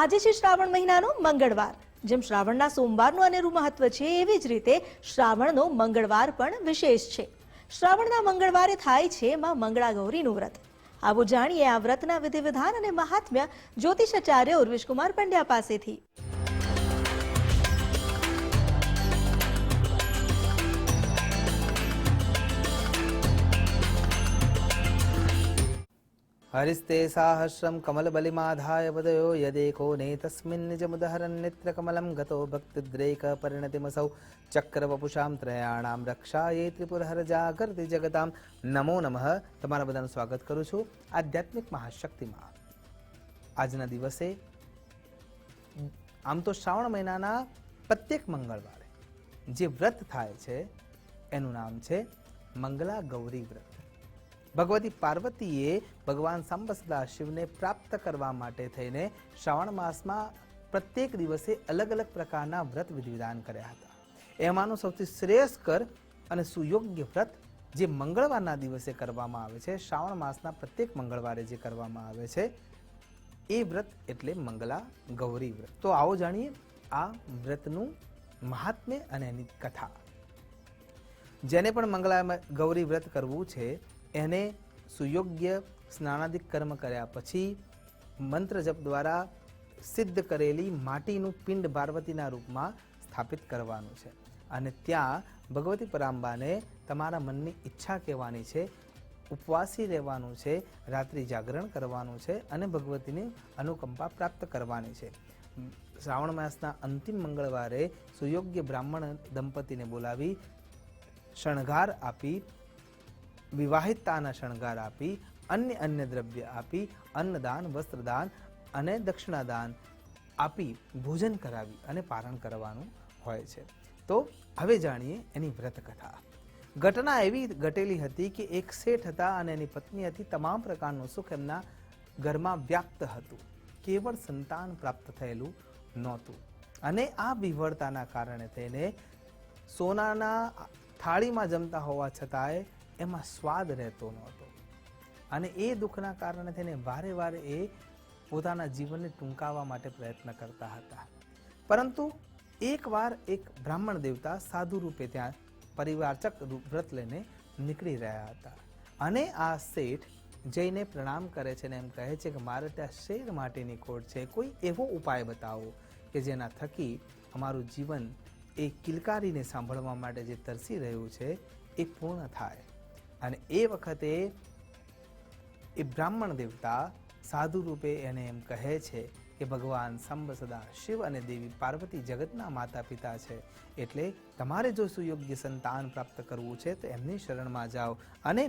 આજે છે શ્રાવણ મહિનાનો મંગળવાર. જેમ શ્રાવણના સોમવારનું અનેરું મહત્વ છે, એવી જ રીતે શ્રાવણનો મંગળવાર પણ વિશેષ છે. શ્રાવણના મંગળવારે થાય છે માં મંગળા ગૌરીનું વ્રત. આવું જાણીએ આ વ્રતના વિધિ વિધાન અને મહાત્મ્ય જ્યોતિષાચાર્ય ઉર્વિશકુમાર પંડ્યા પાસેથી. हरिस्ते साहस्रं कमलबलिमाधाय वदयो यदेको नेतस्मिन् निजमुदहरन् नेत्रकमलं गतो भक्तिद्रेकपरिणतिमसौ चक्रवपुषां त्रयाणां रक्षायै त्रिपुरहर जागर्ति जगतां नमो नमः। તમારા બધાનું સ્વાગત કરું છું આધ્યાત્મિક મહાશક્તિમાં. આજના દિવસે આમ તો શ્રાવણ મહિનાના પ્રત્યેક મંગળવારે જે વ્રત થાય છે એનું નામ છે મંગલા ગૌરી વ્રત. ભગવતી પાર્વતીએ ભગવાન સાંબ સદા શિવને પ્રાપ્ત કરવા માટે થઈને શ્રાવણ માસમાં પ્રત્યેક દિવસે અલગ અલગ પ્રકારના વ્રત વિધિવિધાન કર્યા હતા. એમાંનું સૌથી શ્રેષ્ઠકર અને સુયોગ્ય વ્રત જે મંગળવારના દિવસે કરવામાં આવે છે, શ્રાવણ માસના પ્રત્યેક મંગળવારે જે કરવામાં આવે છે એ વ્રત એટલે મંગલા ગૌરી વ્રત. તો આવો જાણીએ આ વ્રતનું મહાત્મ્ય અને એની કથા. જેને પણ મંગલા ગૌરી વ્રત કરવું છે એને સુયોગ્ય સ્નાનાદિક કર્મ કર્યા પછી મંત્ર જપ દ્વારા સિદ્ધ કરેલી માટીનું પિંડ પાર્વતીના રૂપમાં સ્થાપિત કરવાનું છે અને ત્યાં ભગવતી પરાંબાને તમારા મનની ઈચ્છા કહેવાની છે, ઉપવાસી રહેવાનું છે, રાત્રિ જાગરણ કરવાનું છે અને ભગવતીની અનુકંપા પ્રાપ્ત કરવાની છે. શ્રાવણ માસના અંતિમ મંગળવારે સુયોગ્ય બ્રાહ્મણ દંપતીને બોલાવી શણગાર આપી, વિવાહિતાના શણગાર આપી, અન્ય દ્રવ્ય આપી, અન્નદાન, વસ્ત્રદાન અને દક્ષિણાદાન આપી ભોજન કરાવી અને પારણ કરવાનું હોય છે. તો હવે જાણીએ એની વ્રત કથા. ઘટના એવી ઘટેલી હતી કે એક શેઠ હતા અને એની પત્ની હતી. તમામ પ્રકારનું સુખ એમના ઘરમાં વ્યાપ્ત હતું, કેવળ સંતાન પ્રાપ્ત થયેલું નહોતું અને આ વિવળતાના કારણે થઈને સોનાના થાળીમાં જમતા હોવા છતાંય એમાં સ્વાદ રહેતો નહોતો અને એ દુઃખના કારણે થઈને વારે વારે એ પોતાના જીવનને ટૂંકાવવા માટે પ્રયત્ન કરતા હતા. પરંતુ એકવાર એક બ્રાહ્મણ દેવતા સાધુ રૂપે ત્યાં પરિવારચક વ્રત લઈને નીકળી રહ્યા હતા અને આ શેઠ જઈને પ્રણામ કરે છે અને એમ કહે છે કે મારે ત્યાં શેર માટેની ખોટ છે, કોઈ એવો ઉપાય બતાવો કે જેના થકી અમારું જીવન એ કિલકારીને સાંભળવા માટે જે તરસી રહ્યું છે એ પૂર્ણ થાય. અને એ વખતે એ બ્રાહ્મણ દેવતા સાધુ રૂપે એને એમ કહે છે કે ભગવાન સાંબ સદા શિવ અને દેવી પાર્વતી જગતના માતા પિતા છે, એટલે તમારે જો સુયોગ્ય સંતાન પ્રાપ્ત કરવું છે તો એમની શરણમાં જાઓ અને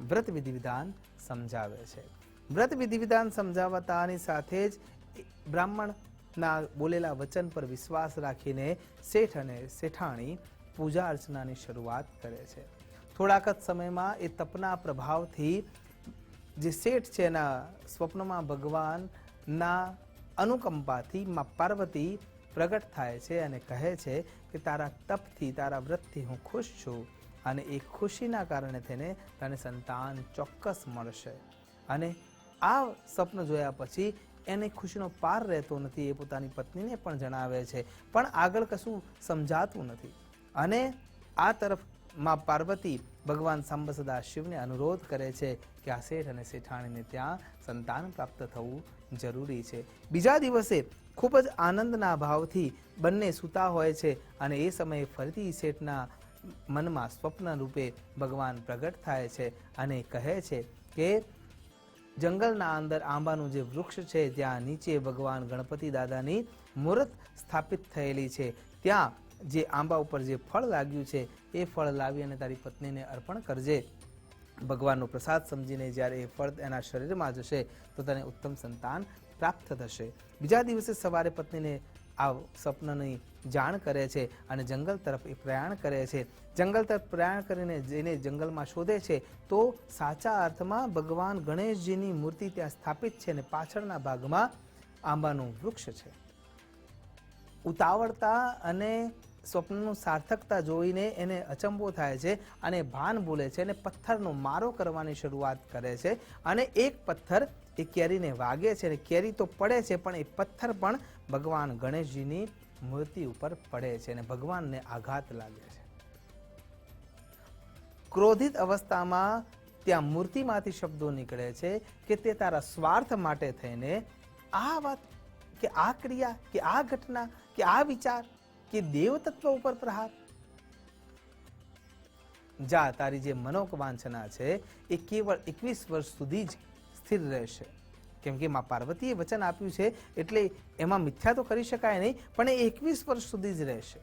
વ્રત વિધિવિધાન સમજાવે છે. વ્રત વિધિવિધાન સમજાવતાની સાથે જ બ્રાહ્મણના બોલેલા વચન પર વિશ્વાસ રાખીને શેઠ અને શેઠાણી પૂજા અર્ચનાની શરૂઆત કરે છે. થોડાક જ સમયમાં એ તપના પ્રભાવથી જે શેઠ છે એના સ્વપ્નમાં ભગવાનના અનુકંપાથી માં પાર્વતી પ્રગટ થાય છે અને કહે છે કે તારા તપથી, તારા વ્રતથી હું ખુશ છું અને એ ખુશીના કારણે થઈને તને સંતાન ચોક્કસ મળશે. અને આ સ્વપ્ન જોયા પછી એને ખુશીનો પાર રહેતો નથી. એ પોતાની પત્નીને પણ જણાવે છે, પણ આગળ કશું સમજાતું નથી અને આ તરફ માં પાર્વતી ભગવાન સાંબ સદા શિવને અનુરોધ કરે છે કે આ શેઠ અને શેઠાણીને ત્યાં સંતાન પ્રાપ્ત થવું જરૂરી છે. બીજા દિવસે ખૂબ જ આનંદના ભાવથી બંને સૂતા હોય છે અને એ સમયે ફરીથી શેઠના મનમાં સ્વપ્ન રૂપે ભગવાન પ્રગટ થાય છે અને કહે છે કે જંગલના અંદર આંબાનું જે વૃક્ષ છે ત્યાં નીચે ભગવાન ગણપતિ દાદાની મૂર્ત સ્થાપિત થયેલી છે. ત્યાં જે આંબા ઉપર જે ફળ લાગ્યું છે એ ફળ લાવી અને તારી પત્નીને અર્પણ કરજે. ભગવાનનો પ્રસાદ સમજીને જ્યારે એ ફળ એના શરીરમાં જશે તો તને ઉત્તમ સંતાન પ્રાપ્ત થશે. બીજા દિવસે સવારે પત્નીને આ સ્વપ્નની જાણ કરે છે અને જંગલ તરફ એ પ્રયાણ કરે છે. જંગલ તરફ પ્રયાણ કરીને જઈને જંગલમાં શોધે છે તો સાચા અર્થમાં ભગવાન ગણેશજીની મૂર્તિ ત્યાં સ્થાપિત છે અને પાછળના ભાગમાં આંબાનું વૃક્ષ છે. ઉતાવળતા અને સ્વપ્નનું સાર્થકતા જોઈને એને અચંબો થાય છે અને ભાન ભૂલે છે અને પથ્થરનો મારો કરવાની શરૂઆત કરે છે અને એક પથ્થર એ કેરીને વાગે છે અને કેરી તો પડે છે પણ એ પથ્થર પણ ભગવાન ગણેશજીની મૂર્તિ ઉપર પડે છે અને ભગવાનને આઘાત લાગે છે. ક્રોધિત અવસ્થામાં ત્યાં મૂર્તિમાંથી શબ્દો નીકળે છે કે તે તારા સ્વાર્થ માટે થઈને આ વાત કે આ ક્રિયા કે આ ઘટના કે આ વિચાર કે દેવ તત્વ ઉપર પ્રહાર. જા, તારી જે મનોવાંછના છે એ કેવળ 21 વર્ષ સુધી જ સ્થિર રહેશે. કેમ કે માં પાર્વતીએ વચન આપ્યું છે એટલે એમાં મિથ્યા તો કરી શકાય નહીં, પણ એ 21 વર્ષ સુધી જ રહેશે.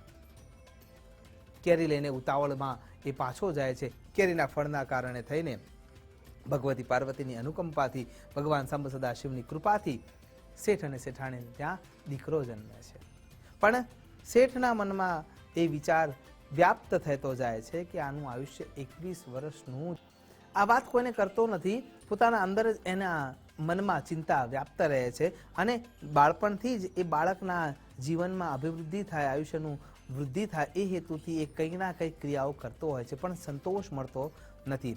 કેરી લઈને ઉતાવળમાં એ પાછો જાય છે. કેરીના ફળના કારણે થઈને ભગવતી પાર્વતીની અનુકંપાથી, ભગવાન સાંબ સદાશિવની કૃપાથી શેઠ અને શેઠાણીને ત્યાં દીકરો જન્મે છે. પણ શેઠના મનમાં એ વિચાર વ્યાપ્ત થતો જાય છે કે આનું આયુષ્ય 21 વર્ષનું. આ વાત કોઈને કરતો નથી, પોતાના અંદર જ એના મનમાં ચિંતા વ્યાપ્ત રહે છે અને બાળપણથી જ એ બાળકના જીવનમાં અભિવૃદ્ધિ થાય, આયુષ્યનું વૃદ્ધિ થાય એ હેતુથી એ કંઈક ના કંઈક ક્રિયાઓ કરતો હોય છે, પણ સંતોષ મળતો નથી.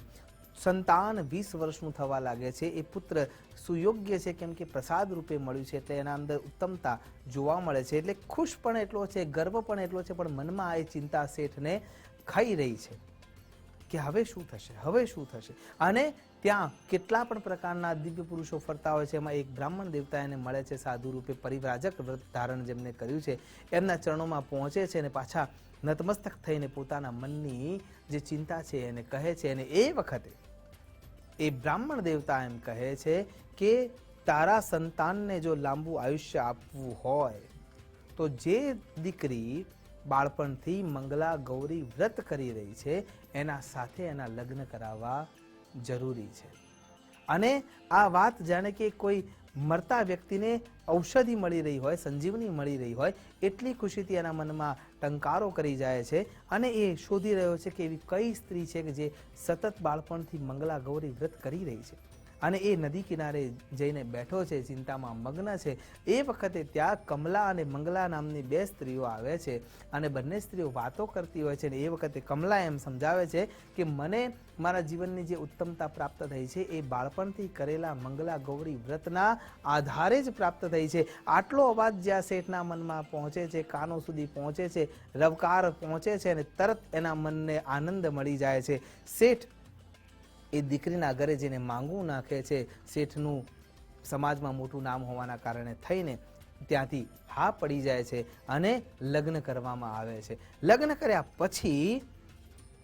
સંતાન 20 વર્ષનું થવા લાગે છે. એ પુત્ર સુયોગ્ય છે કેમ કે પ્રસાદ રૂપે મળ્યું છે એટલે એના અંદર ઉત્તમતા જોવા મળે છે, એટલે ખુશ પણ એટલો છે, ગર્વ પણ એટલો છે, પણ મનમાં એ ચિંતા શેઠને ખાઈ રહી છે કે હવે શું થશે, હવે શું થશે. અને ત્યાં કેટલા પણ પ્રકારના દિવ્ય પુરુષો ફરતા હોય છે. એમાં એક બ્રાહ્મણ દેવતા એને મળે છે, સાધુ રૂપે પરિવ્રાજક વ્રત ધારણ જેમને કર્યું છે, એમના ચરણોમાં પહોંચે છે અને પાછા નતમસ્તક થઈને પોતાના મનની જે ચિંતા છે એને કહે છે. અને એ વખતે એ બ્રાહ્મણ દેવતા એમ કહે છે કે તારા સંતાનને જો લાંબુ આયુષ્ય આપવું હોય તો જે દીકરી બાળપણથી મંગલા ગૌરી વ્રત કરી રહી છે એના સાથે એના લગ્ન કરાવવા જરૂરી છે. અને આ વાત જાણે કે કોઈ મરતા વ્યક્તિને ઔષધિ મળી રહી હોય, સંજીવની મળી રહી હોય એટલી ખુશીથી એના મનમાં ટંકારો કરી જાય છે. અને એ શોધી રહ્યો છે કે એવી કઈ સ્ત્રી છે કે જે સતત બાળપણથી મંગલા ગૌરી વ્રત કરી રહી છે. અને એ નદી કિનારે જઈને બેઠો છે, ચિંતામાં મગ્ન છે. એ વખતે ત્યાં કમલા અને મંગલા નામની 2 સ્ત્રીઓ આવે છે અને બંને સ્ત્રીઓ વાતો કરતી હોય છે. અને એ વખતે કમલા એમ સમજાવે છે કે મને મારા જીવનની જે ઉત્તમતા પ્રાપ્ત થઈ છે એ બાળપણથી કરેલા મંગલા ગૌરી વ્રતના આધારે જ પ્રાપ્ત થઈ છે. આટલો અવાજ જ્યાં શેઠના મનમાં પહોંચે છે, કાનો સુધી પહોંચે છે, રવકાર પહોંચે છે અને તરત એના મનને આનંદ મળી જાય છે. શેઠ એ દીકરીના ઘરે જઈને માંગવું નાખે છે. શેઠનું સમાજમાં મોટું નામ હોવાના કારણે થઈને ત્યાંથી હા પડી જાય છે અને લગ્ન કરવામાં આવે છે. લગ્ન કર્યા પછી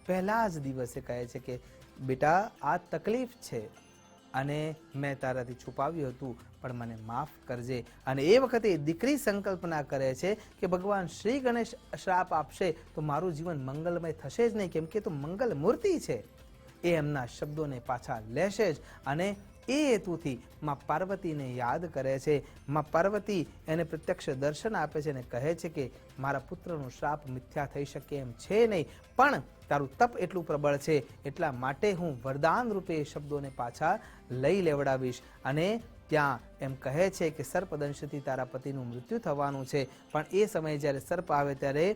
પહેલા જ દિવસે કહે છે કે બેટા આ તકલીફ છે અને મેં તારાથી છુપાવ્યું હતું પણ મને માફ કરજે. અને એ વખતે દીકરી સંકલ્પના કરે છે કે ભગવાન શ્રી ગણેશ શ્રાપ આપશે તો મારું જીવન મંગલમય થશે જ નહીં, કેમ કે તો મંગલ મૂર્તિ છે. એ એમના શબ્દોને પાછા લેશે જ. અને એ હેતુથી માં પાર્વતીને યાદ કરે છે. માં પાર્વતી એને પ્રત્યક્ષ દર્શન આપે છે અને કહે છે કે મારા પુત્રનો શ્રાપ મિથ્યા થઈ શકે એમ છે નહીં, પણ તારું તપ એટલું પ્રબળ છે એટલા માટે હું વરદાન રૂપે એ શબ્દોને પાછા લઈ લેવડાવીશ. અને ત્યાં એમ કહે છે કે સર્પદંશથી તારા પતિનું મૃત્યુ થવાનું છે, પણ એ સમયે જ્યારે સર્પ આવે ત્યારે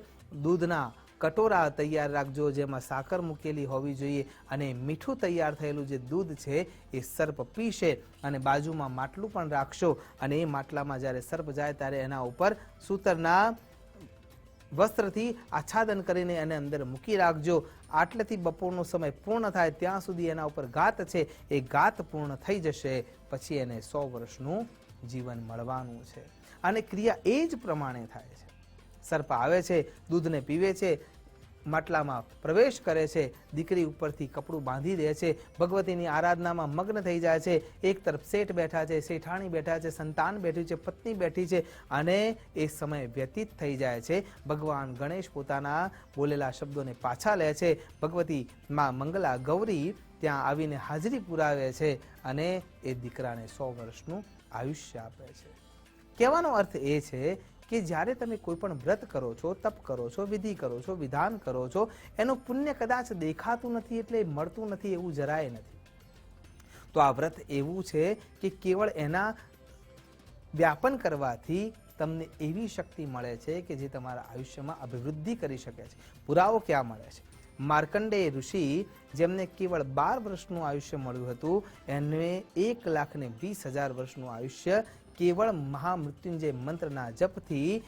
દૂધના કટોરા તૈયાર રાખજો જેમાં સાકર મૂકેલી હોવી જોઈએ અને મીઠું તૈયાર થયેલું જે દૂધ છે એ સર્પ પીશે. અને બાજુમાં માટલું પણ રાખશો અને એ માટલામાં જ્યારે સર્પ જાય ત્યારે એના ઉપર સૂતરના વસ્ત્રથી આચ્છાદન કરીને એને અંદર મૂકી રાખજો. આટલેથી બપોરનો સમય પૂર્ણ થાય ત્યાં સુધી એના ઉપર ઘાત છે એ ઘાત પૂર્ણ થઈ જશે, પછી એને 100 વર્ષનું જીવન મળવાનું છે. અને ક્રિયા એ જ પ્રમાણે થાય છે. સર્પ આવે છે, દૂધને પીવે છે, માટલામાં પ્રવેશ કરે છે, દીકરી ઉપરથી કપડું બાંધી દે છે, ભગવતીની આરાધનામાં મગ્ન થઈ જાય છે. એક તરફ શેઠ બેઠા છે, શેઠાણી બેઠા છે, સંતાન બેઠ્યું છે, પત્ની બેઠી છે અને એ સમય વ્યતીત થઈ જાય છે. ભગવાન ગણેશ પોતાના બોલેલા શબ્દોને પાછા લે છે. ભગવતી માં મંગલા ગૌરી ત્યાં આવીને હાજરી પુરાવે છે અને એ દીકરાને 100 વર્ષનું આયુષ્ય આપે છે. કહેવાનો અર્થ એ છે કે જ્યારે તમે કોઈ પણ વ્રત કરો છો, તપ કરો છો, વિધિ કરો છો, વિધાન કરો છો, એનું પુણ્ય કદાચ દેખાતું નથી એટલે મળતું નથી એવું જરાય નથી. તો આ વ્રત એવું છે કે કેવળ એના વ્યાપન કરવાથી તમને એવી શક્તિ મળે છે કે જે તમારા આયુષ્યમાં અભિવૃદ્ધિ કરી શકે છે. પુરાવો ક્યાં મળે છે? માર્કંડેય ઋષિ, જેમને કેવળ 12 વર્ષનું આયુષ્ય મળ્યું હતું, એને 1,20,000 વર્ષનું આયુષ્ય કેવળ મહામૃત્યુંજય મંત્રના જપથી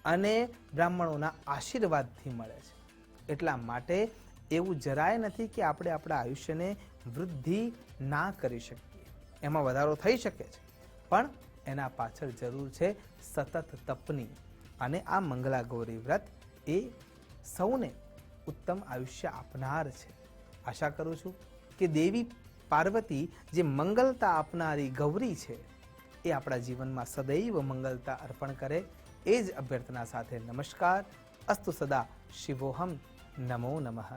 અને બ્રાહ્મણોના આશીર્વાદથી મળે છે. એટલા માટે એવું જરાય નથી કે આપણે આપણા આયુષ્યને વૃદ્ધિ ના કરી શકીએ. એમાં વધારો થઈ શકે છે, પણ એના પાછળ જરૂર છે સતત તપની. અને આ મંગલા ગૌરી વ્રત એ સૌને ઉત્તમ આયુષ્ય આપનાર છે. આશા કરું છું કે દેવી પાર્વતી જે મંગલતા આપનારી ગૌરી છે એ આપણા જીવનમાં સદૈવ મંગલતા અર્પણ કરે, એ જ અભ્યર્થના સાથે નમસ્કાર. અસ્તુ સદા શિવોહમ. નમો નમઃ.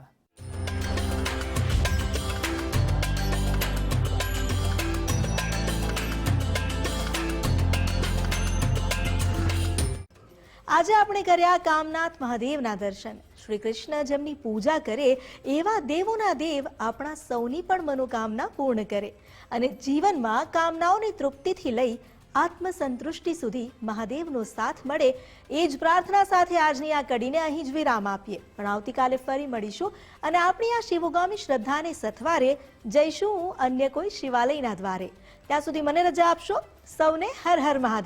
આજે આપણે કર્યા કામનાથ મહાદેવના દર્શન. શ્રી કૃષ્ણ જેમની પૂજા કરે એવા દેવોના દેવ આપણા સૌની પણ મનોકામના પૂર્ણ કરે અને જીવનમાં કામનાઓની તૃપ્તિથી લઈ આત્મસંતુષ્ટિ સુધી મહાદેવનો સાથ મળે, એ જ પ્રાર્થના સાથે આજની આ કડીને અહીં જ વિરામ આપીએ. પણ આવતીકાલે ફરી મળીશું અને આપણી આ શિવગામી શ્રદ્ધાને સથવારે જઈશું અન્ય કોઈ શિવાલયના દ્વારે. ત્યાં સુધી મને રજા આપશો. સૌને હર હર મહાદેવ.